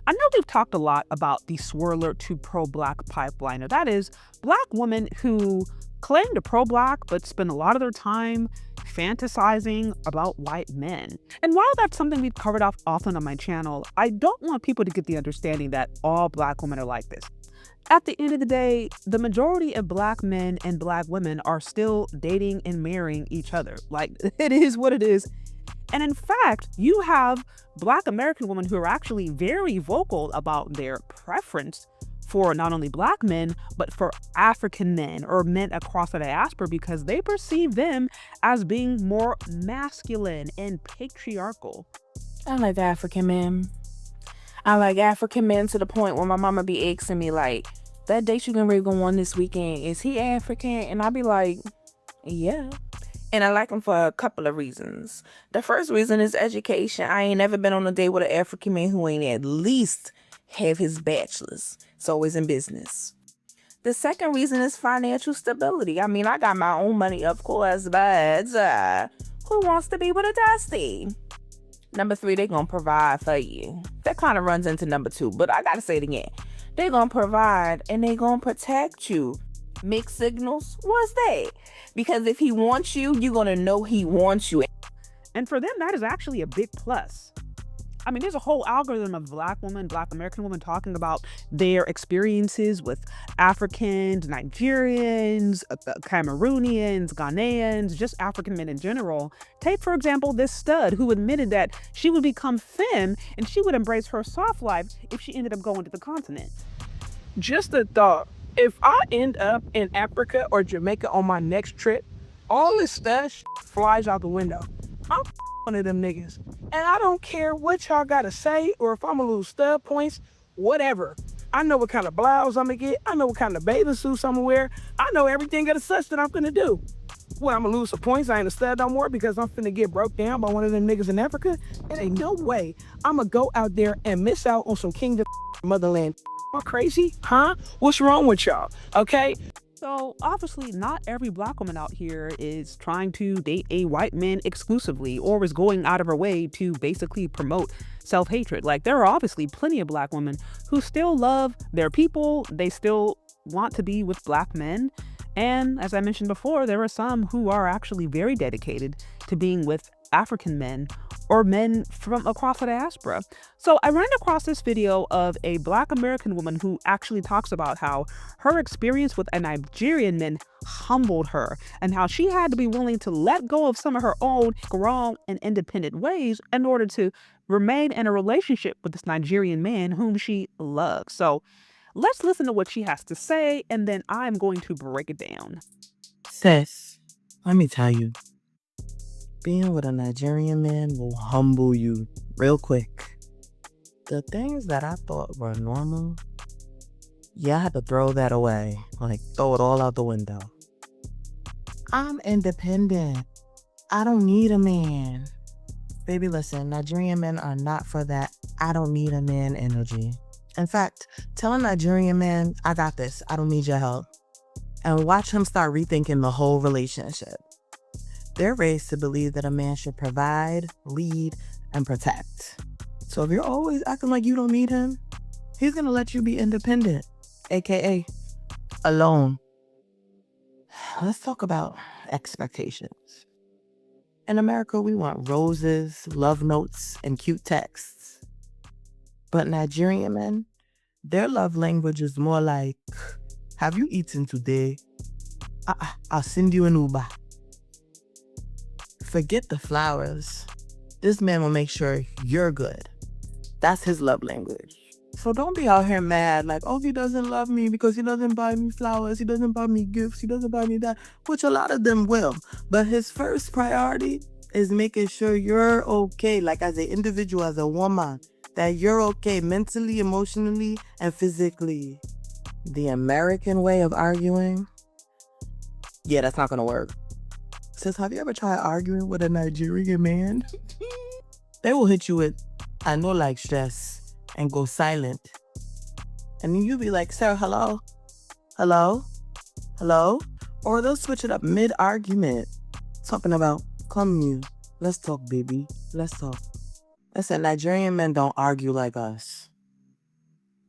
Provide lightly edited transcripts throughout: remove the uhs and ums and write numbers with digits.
I know we've talked a lot about the swirler to pro-black pipeline, or that is black women who claim to pro-black but spend a lot of their time fantasizing about white men. And while that's something we've covered off often on my channel, I don't want people to get the understanding that all black women are like this. At the end of the day, the majority of black men and black women are still dating and marrying each other. Like, it is what it is. And in fact, you have black American women who are actually very vocal about their preference for not only black men, but for African men or men across the diaspora because they perceive them as being more masculine and patriarchal. I like African men. I like African men to the point where my mama be asking me like, that date you gonna ready to go on this weekend, is he African? And I be like, yeah. And I like him for a couple of reasons. The first reason is education. I ain't never been on a date with an African man who ain't at least have his bachelor's. It's always in business. The second reason is financial stability. I mean, I got my own money, of course, but who wants to be with a dusty? Number three, they gonna provide for you. That kind of runs into number two, but I gotta say it again. They gonna provide and they gonna protect you. Mixed signals? What's that? Because if he wants you, you're gonna know he wants you. And for them, that is actually a big plus. I mean, there's a whole algorithm of black women, black American women talking about their experiences with Africans, Nigerians, Cameroonians, Ghanaians, just African men in general. Take, for example, this stud who admitted that she would become femme and she would embrace her soft life if she ended up going to the continent. Just a thought. If I end up in Africa or Jamaica on my next trip, all this stuff flies out the window. I'm one of them niggas. And I don't care what y'all gotta say or if I'm gonna lose stud points, whatever. I know what kind of blouse I'm gonna get. I know what kind of bathing suits I'm gonna wear. I know everything of the such that I'm gonna do. Well, I'm gonna lose some points. I ain't a stud no more because I'm finna get broke down by one of them niggas in Africa. It ain't no way I'm gonna go out there and miss out on some kingdom motherland. Y'all crazy? Huh? What's wrong with y'all? Okay? So obviously not every black woman out here is trying to date a white man exclusively or is going out of her way to basically promote self-hatred. Like, there are obviously plenty of black women who still love their people. They still want to be with black men. And as I mentioned before, there are some who are actually very dedicated to being with African men or men from across the diaspora. So I ran across this video of a black American woman who actually talks about how her experience with a Nigerian man humbled her and how she had to be willing to let go of some of her own strong and independent ways in order to remain in a relationship with this Nigerian man whom she loves. So let's listen to what she has to say, and then I'm going to break it down. Sis, let me tell you, being with a Nigerian man will humble you real quick. The things that I thought were normal, I had to throw that away. Like, throw it all out the window. I'm independent. I don't need a man. Baby, listen, Nigerian men are not for that I don't need a man energy. In fact, tell a Nigerian man, I got this. I don't need your help. And watch him start rethinking the whole relationship. They're raised to believe that a man should provide, lead, and protect. So if you're always acting like you don't need him, he's going to let you be independent, aka alone. Let's talk about expectations. In America, we want roses, love notes, and cute texts. But Nigerian men, their love language is more like, have you eaten today? I'll send you an Uber. Forget the flowers. This man will make sure you're good. That's his love language. So don't be out here mad like, oh, he doesn't love me because he doesn't buy me flowers, he doesn't buy me gifts, he doesn't buy me that, which a lot of them will. But his first priority is making sure you're okay, like as an individual, as a woman, that you're okay mentally, emotionally, and physically. The American way of arguing, that's not gonna work. Sis, have you ever tried arguing with a Nigerian man? They will hit you with, I know like stress, and go silent. And then you'll be like, sir, hello? Hello? Hello? Or they'll switch it up mid-argument. Talking about, come you, let's talk, baby. Let's talk. Listen, Nigerian men don't argue like us.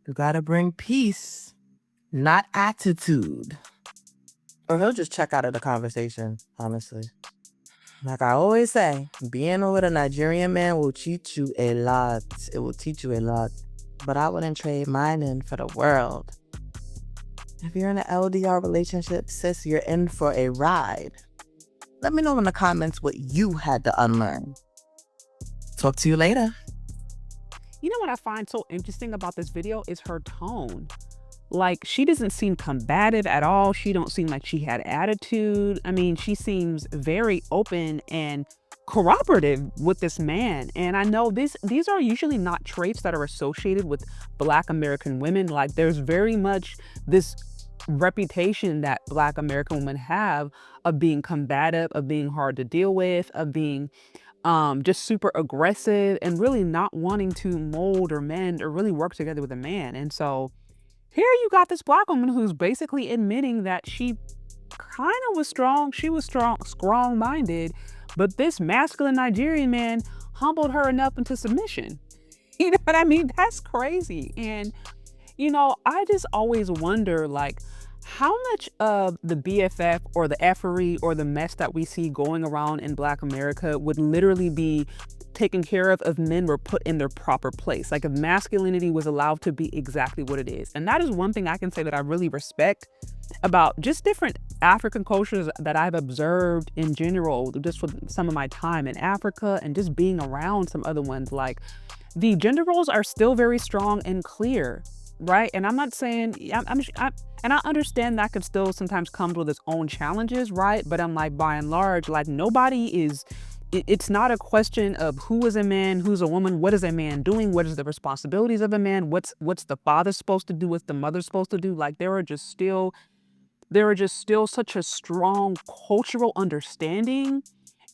You gotta bring peace, not attitude. Or he'll just check out of the conversation, honestly. Like I always say, being with a Nigerian man will teach you a lot. It will teach you a lot. But I wouldn't trade mine in for the world. If you're in an LDR relationship, sis, you're in for a ride. Let me know in the comments what you had to unlearn. Talk to you later. You know what I find so interesting about this video is her tone. Like, she doesn't seem combative at all. She don't seem like she had attitude. I mean, she seems very open and cooperative with this man. And I know these are usually not traits that are associated with Black American women. Like, there's very much this reputation that Black American women have of being combative, of being hard to deal with, of being just super aggressive and really not wanting to mold or mend or really work together with a man. And so here you got this Black woman who's basically admitting that she kind of was strong. She was strong-minded, but this masculine Nigerian man humbled her enough into submission. You know what I mean? That's crazy. And, you know, I just always wonder, like, how much of the BFF or the effery or the mess that we see going around in Black America would literally be taken care of if men were put in their proper place, like if masculinity was allowed to be exactly what it is. And that is one thing I can say that I really respect about just different African cultures that I've observed in general, just with some of my time in Africa and just being around some other ones. Like, the gender roles are still very strong and clear, right? And I'm not saying, and I understand that could still sometimes come with its own challenges, right? But I'm like, by and large, like, it's not a question of who is a man, who's a woman, what is a man doing, what is the responsibilities of a man, what's the father supposed to do, what's the mother supposed to do. Like, there are just still such a strong cultural understanding.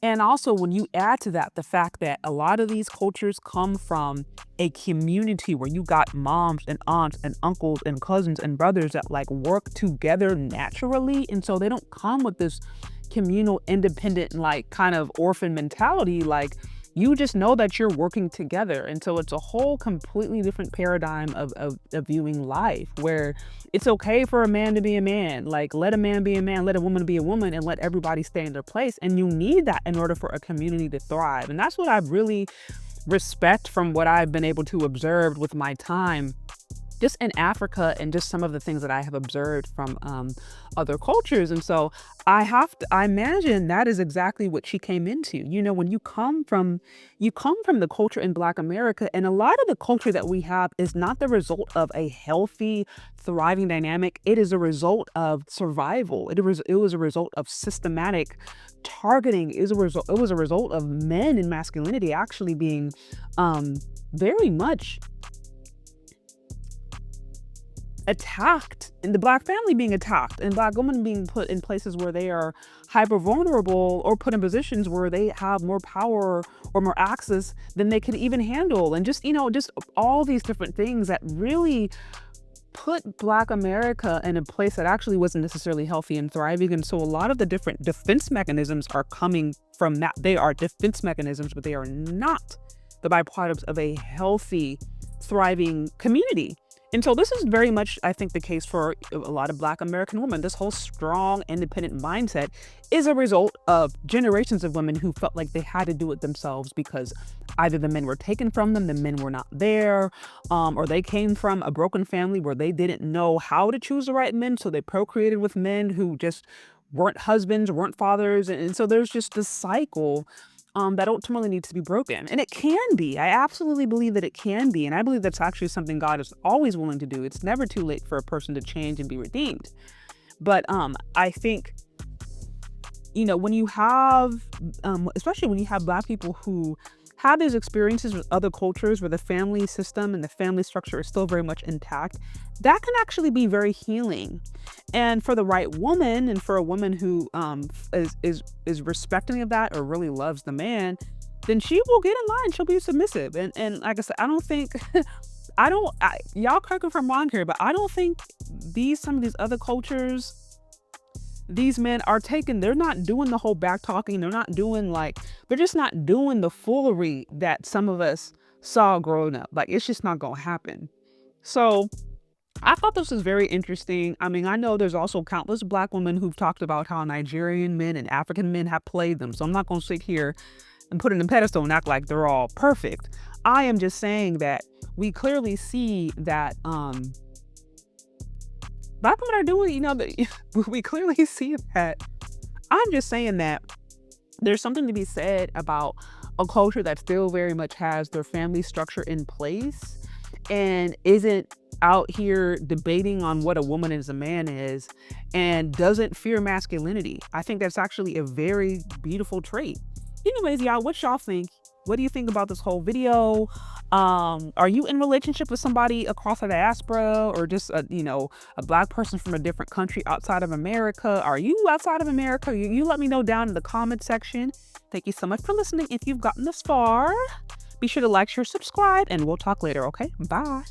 And also, when you add to that the fact that a lot of these cultures come from a community where you got moms and aunts and uncles and cousins and brothers that like work together naturally, and so they don't come with this communal, independent, like kind of orphan mentality. Like, you just know that you're working together. And so it's a whole completely different paradigm of viewing life, where it's okay for a man to be a man. Like, let a man be a man, let a woman be a woman, and let everybody stay in their place. And you need that in order for a community to thrive. And that's what I really respect from what I've been able to observe with my time just in Africa and just some of the things that I have observed from other cultures. And so I imagine that is exactly what she came into. You know, when you come from the culture in Black America, and a lot of the culture that we have is not the result of a healthy, thriving dynamic. It is a result of survival. It was a result of systematic targeting. It was a result of men and masculinity actually being very much attacked, and the Black family being attacked, and Black women being put in places where they are hyper vulnerable or put in positions where they have more power or more access than they can even handle. And just, you know, just all these different things that really put Black America in a place that actually wasn't necessarily healthy and thriving. And so a lot of the different defense mechanisms are coming from that. They are defense mechanisms, but they are not the byproducts of a healthy, thriving community. And so this is very much, I think, the case for a lot of Black American women. This whole strong, independent mindset is a result of generations of women who felt like they had to do it themselves because either the men were taken from them, the men were not there, or they came from a broken family where they didn't know how to choose the right men, so they procreated with men who just weren't husbands, weren't fathers. And so there's just this cycle that ultimately needs to be broken. And it can be. I absolutely believe that it can be. And I believe that's actually something God is always willing to do. It's never too late for a person to change and be redeemed. But I think, you know, when you have, especially when you have Black people who have these experiences with other cultures where the family system and the family structure is still very much intact, that can actually be very healing. And for the right woman, and for a woman who is respecting of that or really loves the man, then she will get in line. She'll be submissive. And like I said, I don't think, y'all correct me if I'm wrong here, but I don't think some of these other cultures, these men are they're not doing the whole back talking. They're just not doing the foolery that some of us saw growing up. Like, it's just not gonna happen. So I thought this was very interesting. I mean, I know there's also countless black women who've talked about how Nigerian men and African men have played them. So I'm not going to sit here and put it in a pedestal and act like they're all perfect. I am just saying that we clearly see that black women are doing, we clearly see that. I'm just saying that there's something to be said about a culture that still very much has their family structure in place and isn't out here debating on what a woman is, a man is, and doesn't fear masculinity. I think that's actually a very beautiful trait. Anyways, y'all, what y'all think? What do you think about this whole video? Are you in relationship with somebody across the diaspora, or just a black person from a different country outside of America? Are you outside of America? You let me know down in the comment section. Thank you so much for listening. If you've gotten this far, be sure to like, share, subscribe, and we'll talk later, okay? Bye.